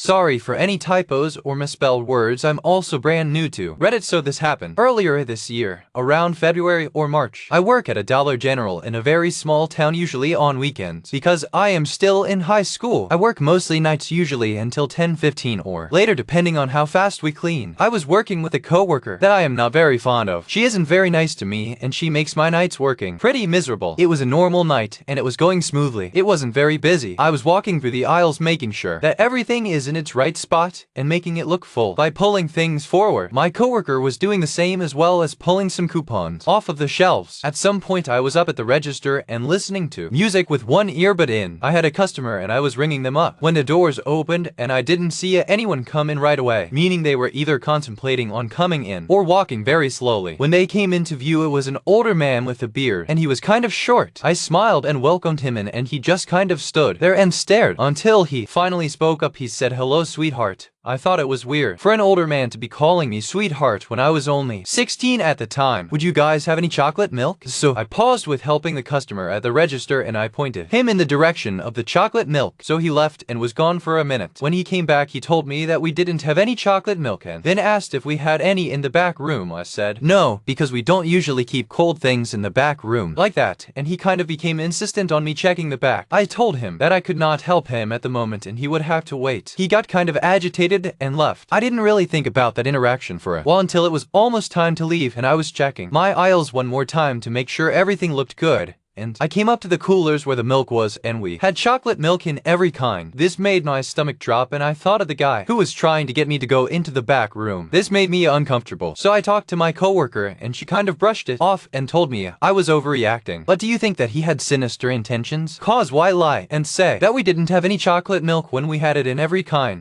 Sorry for any typos or misspelled words, I'm also brand new to Reddit, so this happened earlier this year, around February or March. I work at a Dollar General in a very small town, usually on weekends. Because I am still in high school, I work mostly nights, usually until 10:15 or later depending on how fast we clean. I was working with a coworker that I am not very fond of. She isn't very nice to me and she makes my nights working pretty miserable. It was a normal night and it was going smoothly. It wasn't very busy. I was walking through the aisles making sure that everything is in its right spot and making it look full by pulling things forward. My coworker was doing the same, as well as pulling some coupons off of the shelves. At some point I was up at the register and listening to music with one earbud in. I had a customer and I was ringing them up when the doors opened and I didn't see anyone come in right away, meaning they were either contemplating on coming in or walking very slowly. When they came into view, it was an older man with a beard and he was kind of short. I smiled and welcomed him in and he just kind of stood there and stared until he finally spoke up. He said, "Hello, sweetheart." I thought it was weird for an older man to be calling me sweetheart when I was only 16 at the time. "Would you guys have any chocolate milk?" So I paused with helping the customer at the register and I pointed him in the direction of the chocolate milk. So he left and was gone for a minute. When he came back, he told me that we didn't have any chocolate milk and then asked if we had any in the back room. I said no, because we don't usually keep cold things in the back room like that, and he kind of became insistent on me checking the back. I told him that I could not help him at the moment and he would have to wait. He got kind of agitated and left. I didn't really think about that interaction for a while until it was almost time to leave and I was checking my aisles one more time to make sure everything looked good. And I came up to the coolers where the milk was and we had chocolate milk in every kind. This made my stomach drop and I thought of the guy who was trying to get me to go into the back room. This made me uncomfortable. So I talked to my coworker and she kind of brushed it off and told me I was overreacting. But do you think that he had sinister intentions? Cause why lie and say that we didn't have any chocolate milk when we had it in every kind?